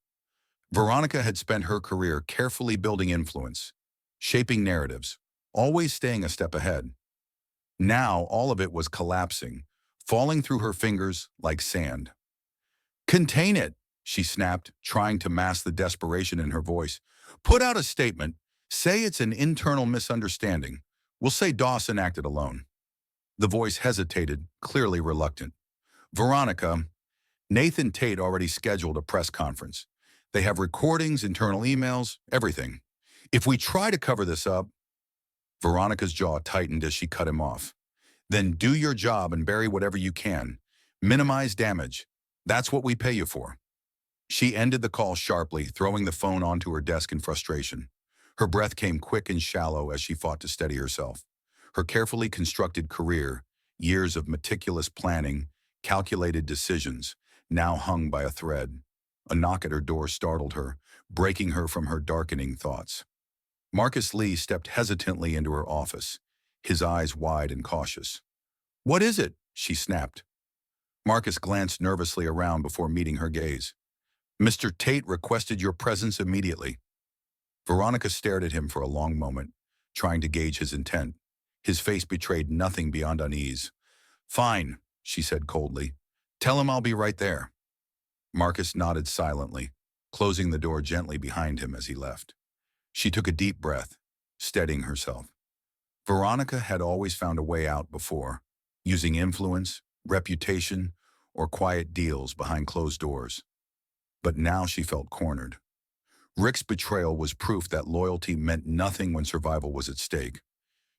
Veronica had spent her career carefully building influence, shaping narratives, always staying a step ahead. Now all of it was collapsing, falling through her fingers like sand. "Contain it," she snapped, trying to mask the desperation in her voice. "Put out a statement. Say it's an internal misunderstanding. We'll say Dawson acted alone." The voice hesitated, clearly reluctant. "Veronica, Nathan Tate already scheduled a press conference. They have recordings, internal emails, everything. If we try to cover this up, Veronica's jaw tightened as she cut him off. Then do your job and bury whatever you can. Minimize damage. That's what we pay you for. She ended the call sharply, throwing the phone onto her desk in frustration. Her breath came quick and shallow as she fought to steady herself. Her carefully constructed career, years of meticulous planning, calculated decisions, now hung by a thread. A knock at her door startled her, breaking her from her darkening thoughts. Marcus Lee stepped hesitantly into her office, his eyes wide and cautious. "What is it?" she snapped. Marcus glanced nervously around before meeting her gaze. "Mr. Tate requested your presence immediately." Veronica stared at him for a long moment, trying to gauge his intent. His face betrayed nothing beyond unease. "Fine," she said coldly. "Tell him I'll be right there." Marcus nodded silently, closing the door gently behind him as he left. She took a deep breath, steadying herself. Veronica had always found a way out before, using influence, reputation, or quiet deals behind closed doors. But now she felt cornered. Rick's betrayal was proof that loyalty meant nothing when survival was at stake.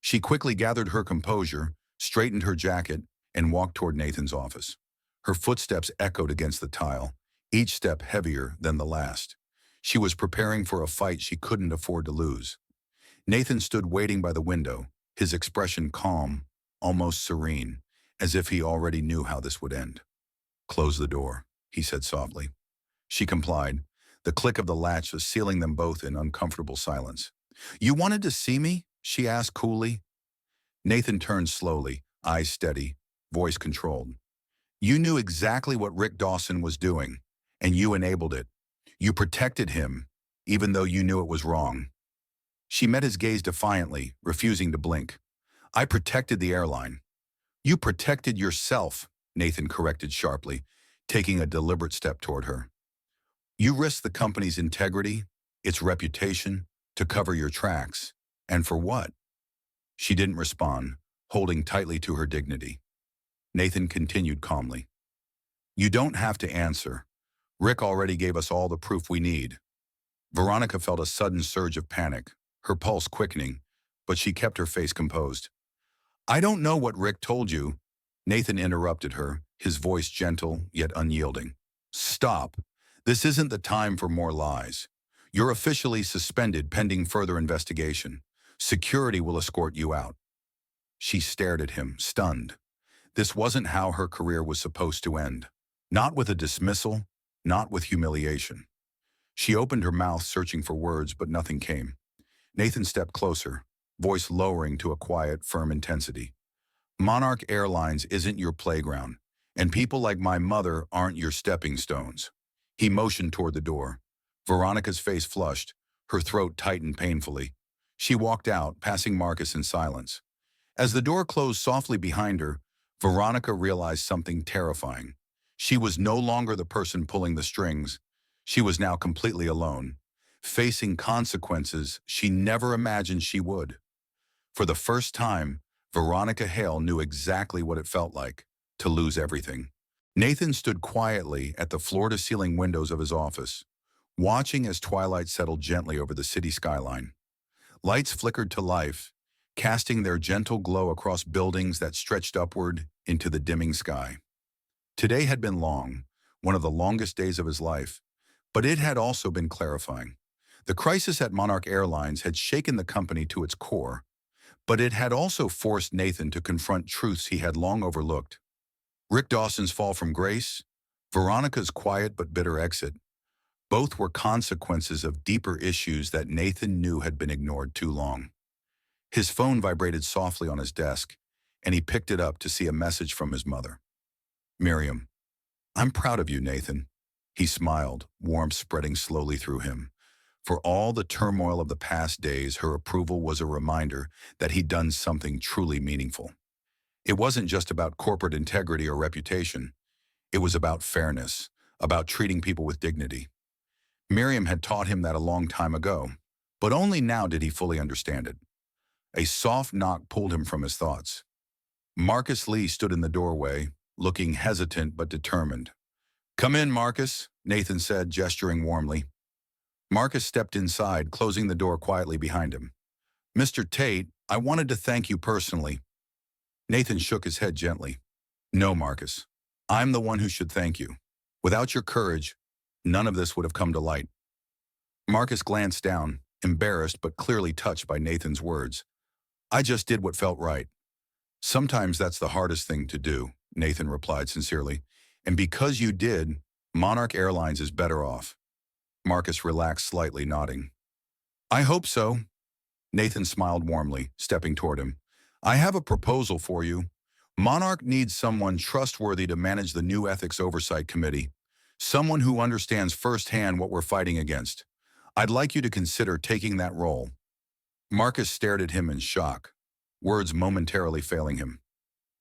She quickly gathered her composure, straightened her jacket, and walked toward Nathan's office. Her footsteps echoed against the tile, each step heavier than the last. She was preparing for a fight she couldn't afford to lose. Nathan stood waiting by the window, his expression calm, almost serene, as if he already knew how this would end. "Close the door," he said softly. She complied, the click of the latch sealing them both in uncomfortable silence. "You wanted to see me?" she asked coolly. Nathan turned slowly, eyes steady, voice controlled. "You knew exactly what Rick Dawson was doing, and you enabled it. You protected him, even though you knew it was wrong." She met his gaze defiantly, refusing to blink. "I protected the airline." "You protected yourself," Nathan corrected sharply, taking a deliberate step toward her. "You risked the company's integrity, its reputation, to cover your tracks. And for what?" She didn't respond, holding tightly to her dignity. Nathan continued calmly. "You don't have to answer. Rick already gave us all the proof we need." Veronica felt a sudden surge of panic, her pulse quickening, but she kept her face composed. "I don't know what Rick told you," Nathan interrupted her, his voice gentle yet unyielding. "Stop. This isn't the time for more lies. You're officially suspended pending further investigation. Security will escort you out." She stared at him, stunned. This wasn't how her career was supposed to end. Not with a dismissal, not with humiliation. She opened her mouth, searching for words, but nothing came. Nathan stepped closer, voice lowering to a quiet, firm intensity. "Monarch Airlines isn't your playground, and people like my mother aren't your stepping stones." He motioned toward the door. Veronica's face flushed, her throat tightened painfully. She walked out, passing Marcus in silence. As the door closed softly behind her, Veronica realized something terrifying. She was no longer the person pulling the strings. She was now completely alone, facing consequences she never imagined she would. For the first time, Veronica Hale knew exactly what it felt like to lose everything. Nathan stood quietly at the floor-to-ceiling windows of his office, watching as twilight settled gently over the city skyline. Lights flickered to life, casting their gentle glow across buildings that stretched upward into the dimming sky. Today had been long, one of the longest days of his life, but it had also been clarifying. The crisis at Monarch Airlines had shaken the company to its core, but it had also forced Nathan to confront truths he had long overlooked. Rick Dawson's fall from grace, Veronica's quiet but bitter exit, both were consequences of deeper issues that Nathan knew had been ignored too long. His phone vibrated softly on his desk, and he picked it up to see a message from his mother. "Miriam, I'm proud of you, Nathan." He smiled, warmth spreading slowly through him. For all the turmoil of the past days, her approval was a reminder that he'd done something truly meaningful. It wasn't just about corporate integrity or reputation. It was about fairness, about treating people with dignity. Miriam had taught him that a long time ago, but only now did he fully understand it. A soft knock pulled him from his thoughts. Marcus Lee stood in the doorway, looking hesitant but determined. "Come in, Marcus," Nathan said, gesturing warmly. Marcus stepped inside, closing the door quietly behind him. Mr. Tate, I wanted to thank you personally. Nathan shook his head gently. No, Marcus. I'm the one who should thank you. Without your courage, none of this would have come to light. Marcus glanced down, embarrassed but clearly touched by Nathan's words. I just did what felt right. Sometimes that's the hardest thing to do, Nathan replied sincerely. And because you did, Monarch Airlines is better off. Marcus relaxed slightly, nodding. I hope so. Nathan smiled warmly, stepping toward him. I have a proposal for you. Monarch needs someone trustworthy to manage the new Ethics Oversight Committee, someone who understands firsthand what we're fighting against. I'd like you to consider taking that role. Marcus stared at him in shock, words momentarily failing him.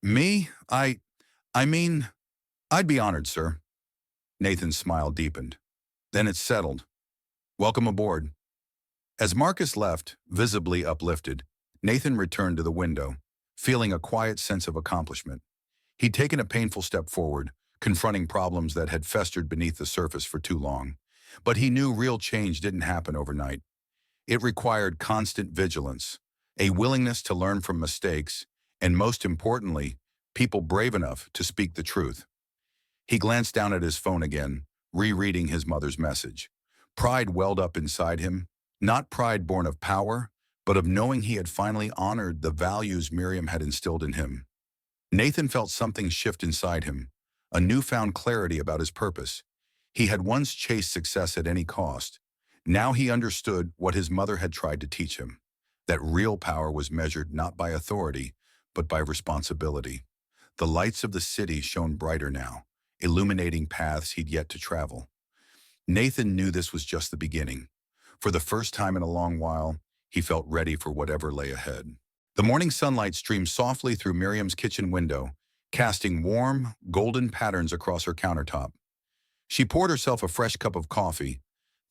Me? I mean, I'd be honored, sir. Nathan's smile deepened. Then it's settled. Welcome aboard. As Marcus left, visibly uplifted, Nathan returned to the window, feeling a quiet sense of accomplishment. He'd taken a painful step forward, confronting problems that had festered beneath the surface for too long. But he knew real change didn't happen overnight. It required constant vigilance, a willingness to learn from mistakes, and most importantly, people brave enough to speak the truth. He glanced down at his phone again, rereading his mother's message. Pride welled up inside him, not pride born of power, but of knowing he had finally honored the values Miriam had instilled in him. Nathan felt something shift inside him, a newfound clarity about his purpose. He had once chased success at any cost. Now he understood what his mother had tried to teach him, that real power was measured not by authority, but by responsibility. The lights of the city shone brighter now, illuminating paths he'd yet to travel. Nathan knew this was just the beginning. For the first time in a long while, he felt ready for whatever lay ahead. The morning sunlight streamed softly through Miriam's kitchen window, casting warm, golden patterns across her countertop. She poured herself a fresh cup of coffee,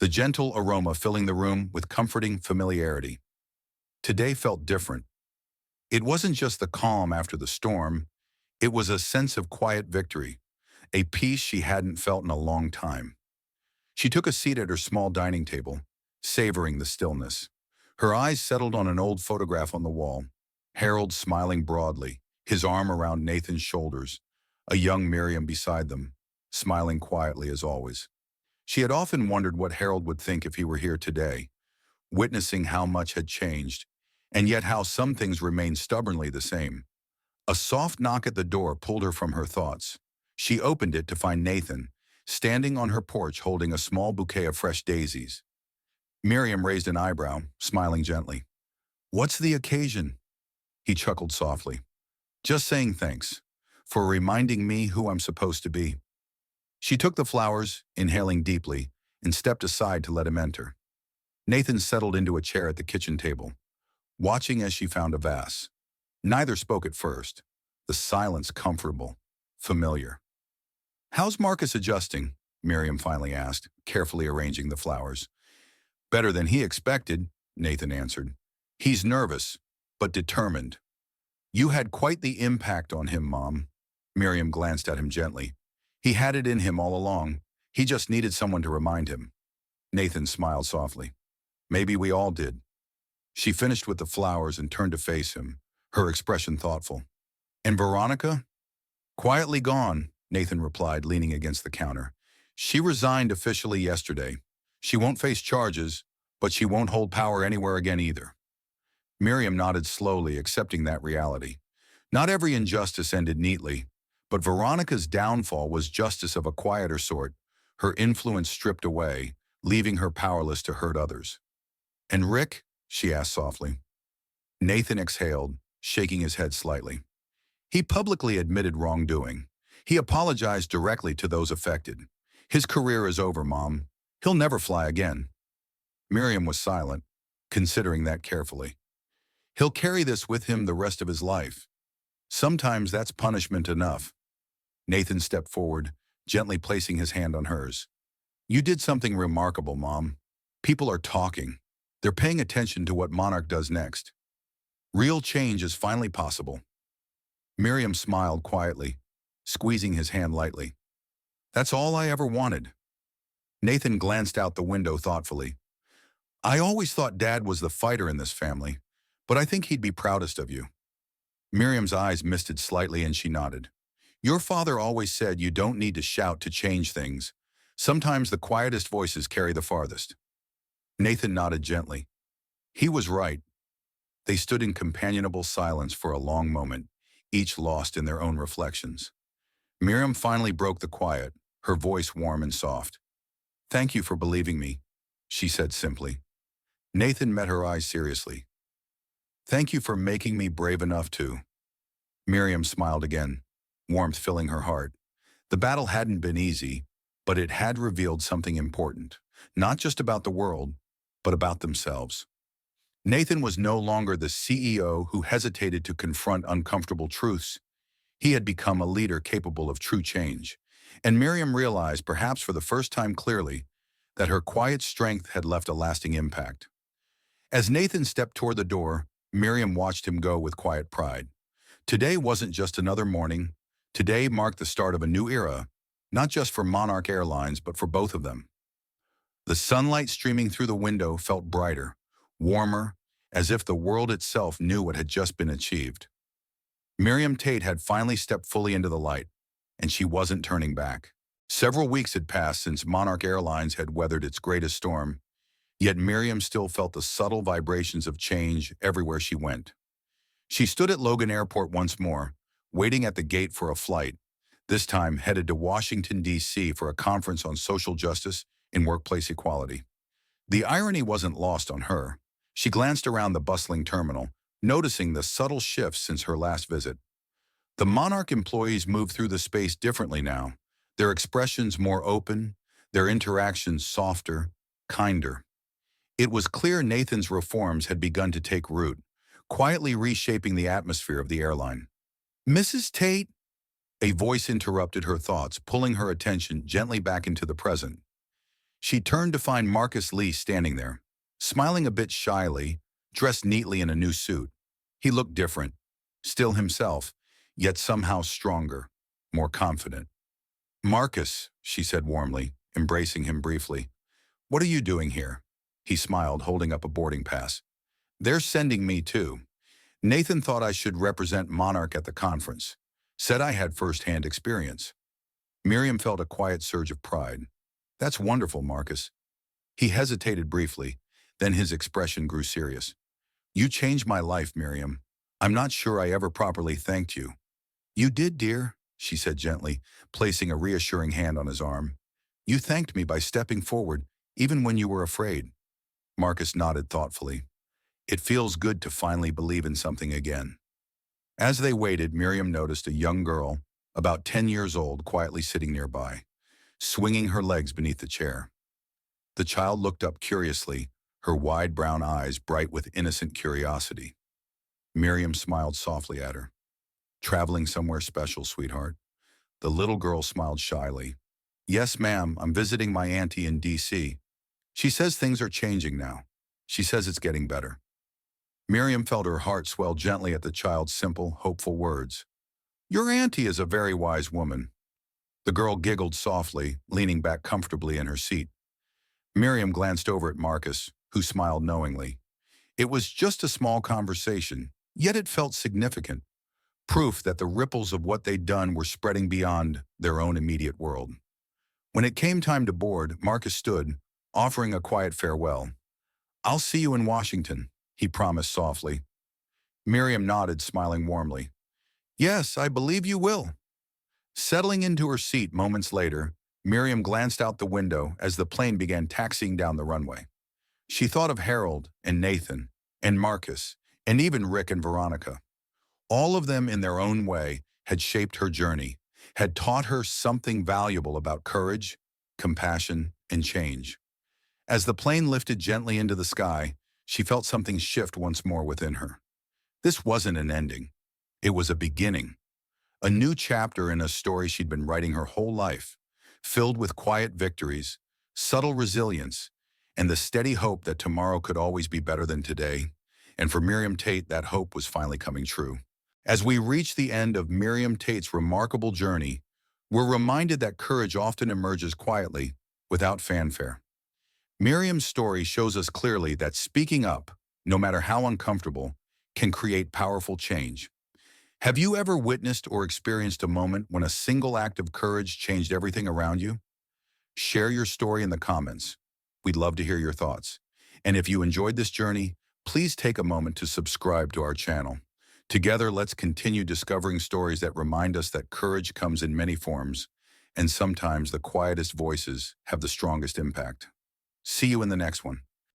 the gentle aroma filling the room with comforting familiarity. Today felt different. It wasn't just the calm after the storm, it was a sense of quiet victory, a peace she hadn't felt in a long time. She took a seat at her small dining table, savoring the stillness. Her eyes settled on an old photograph on the wall, Harold smiling broadly, his arm around Nathan's shoulders, a young Miriam beside them, smiling quietly as always. She had often wondered what Harold would think if he were here today, witnessing how much had changed, and yet how some things remained stubbornly the same. A soft knock at the door pulled her from her thoughts. She opened it to find Nathan, standing on her porch holding a small bouquet of fresh daisies. Miriam raised an eyebrow, smiling gently. What's the occasion? He chuckled softly. Just saying thanks, for reminding me who I'm supposed to be. She took the flowers, inhaling deeply, and stepped aside to let him enter. Nathan settled into a chair at the kitchen table, watching as she found a vase. Neither spoke at first, the silence comfortable, familiar. How's Marcus adjusting? Miriam finally asked, carefully arranging the flowers. Better than he expected, Nathan answered. He's nervous, but determined. You had quite the impact on him, Mom. Miriam glanced at him gently. He had it in him all along. He just needed someone to remind him. Nathan smiled softly. Maybe we all did. She finished with the flowers and turned to face him, her expression thoughtful. And Veronica? Quietly gone, Nathan replied, leaning against the counter. She resigned officially yesterday. She won't face charges, but she won't hold power anywhere again either. Miriam nodded slowly, accepting that reality. Not every injustice ended neatly, but Veronica's downfall was justice of a quieter sort, her influence stripped away, leaving her powerless to hurt others. And Rick? She asked softly. Nathan exhaled, shaking his head slightly. He publicly admitted wrongdoing. He apologized directly to those affected. His career is over, Mom. He'll never fly again. Miriam was silent, considering that carefully. He'll carry this with him the rest of his life. Sometimes that's punishment enough. Nathan stepped forward, gently placing his hand on hers. You did something remarkable, Mom. People are talking. They're paying attention to what Monarch does next. Real change is finally possible. Miriam smiled quietly, squeezing his hand lightly. That's all I ever wanted. Nathan glanced out the window thoughtfully, I always thought Dad was the fighter in this family, but I think he'd be proudest of you. Miriam's eyes misted slightly and she nodded. Your father always said you don't need to shout to change things. Sometimes the quietest voices carry the farthest. Nathan nodded gently. He was right. They stood in companionable silence for a long moment, each lost in their own reflections. Miriam finally broke the quiet, her voice warm and soft. Thank you for believing me, she said simply. Nathan met her eyes seriously. Thank you for making me brave enough to. Miriam smiled again, warmth filling her heart. The battle hadn't been easy, but it had revealed something important, not just about the world, but about themselves. Nathan was no longer the CEO who hesitated to confront uncomfortable truths. He had become a leader capable of true change. And Miriam realized, perhaps for the first time clearly, that her quiet strength had left a lasting impact. As Nathan stepped toward the door, Miriam watched him go with quiet pride. Today wasn't just another morning. Today marked the start of a new era, not just for Monarch Airlines, but for both of them. The sunlight streaming through the window felt brighter, warmer, as if the world itself knew what had just been achieved. Miriam Tate had finally stepped fully into the light, and she wasn't turning back. Several weeks had passed since Monarch Airlines had weathered its greatest storm, yet Miriam still felt the subtle vibrations of change everywhere she went. She stood at Logan Airport once more, waiting at the gate for a flight, this time headed to Washington, D.C. for a conference on social justice and workplace equality. The irony wasn't lost on her. She glanced around the bustling terminal, noticing the subtle shifts since her last visit. The Monarch employees moved through the space differently now, their expressions more open, their interactions softer, kinder. It was clear Nathan's reforms had begun to take root, quietly reshaping the atmosphere of the airline. Mrs. Tate? A voice interrupted her thoughts, pulling her attention gently back into the present. She turned to find Marcus Lee standing there, smiling a bit shyly, dressed neatly in a new suit. He looked different, still himself, yet somehow stronger, more confident. Marcus, she said warmly, embracing him briefly. What are you doing here? He smiled, holding up a boarding pass. They're sending me too. Nathan thought I should represent Monarch at the conference. Said I had first-hand experience. Miriam felt a quiet surge of pride. That's wonderful, Marcus. He hesitated briefly, then his expression grew serious. You changed my life, Miriam. I'm not sure I ever properly thanked you. You did, dear, she said gently, placing a reassuring hand on his arm. You thanked me by stepping forward, even when you were afraid. Marcus nodded thoughtfully. It feels good to finally believe in something again. As they waited, Miriam noticed a young girl, about 10 years old, quietly sitting nearby, swinging her legs beneath the chair. The child looked up curiously, her wide brown eyes bright with innocent curiosity. Miriam smiled softly at her. Traveling somewhere special, sweetheart? The little girl smiled shyly. Yes, ma'am, I'm visiting my auntie in D.C. She says things are changing now. She says it's getting better. Miriam felt her heart swell gently at the child's simple, hopeful words. Your auntie is a very wise woman. The girl giggled softly, leaning back comfortably in her seat. Miriam glanced over at Marcus, who smiled knowingly. It was just a small conversation, yet it felt significant. Proof that the ripples of what they'd done were spreading beyond their own immediate world. When it came time to board, Marcus stood, offering a quiet farewell. I'll see you in Washington, he promised softly. Miriam nodded, smiling warmly. Yes, I believe you will. Settling into her seat moments later, Miriam glanced out the window as the plane began taxiing down the runway. She thought of Harold and Nathan and Marcus and even Rick and Veronica. All of them in their own way had shaped her journey, had taught her something valuable about courage, compassion, and change. As the plane lifted gently into the sky, she felt something shift once more within her. This wasn't an ending. It was a beginning. A new chapter in a story she'd been writing her whole life, filled with quiet victories, subtle resilience, and the steady hope that tomorrow could always be better than today. And for Miriam Tate, that hope was finally coming true. As we reach the end of Miriam Tate's remarkable journey, we're reminded that courage often emerges quietly, without fanfare. Miriam's story shows us clearly that speaking up, no matter how uncomfortable, can create powerful change. Have you ever witnessed or experienced a moment when a single act of courage changed everything around you? Share your story in the comments. We'd love to hear your thoughts. And if you enjoyed this journey, please take a moment to subscribe to our channel. Together, let's continue discovering stories that remind us that courage comes in many forms, and sometimes the quietest voices have the strongest impact. See you in the next one.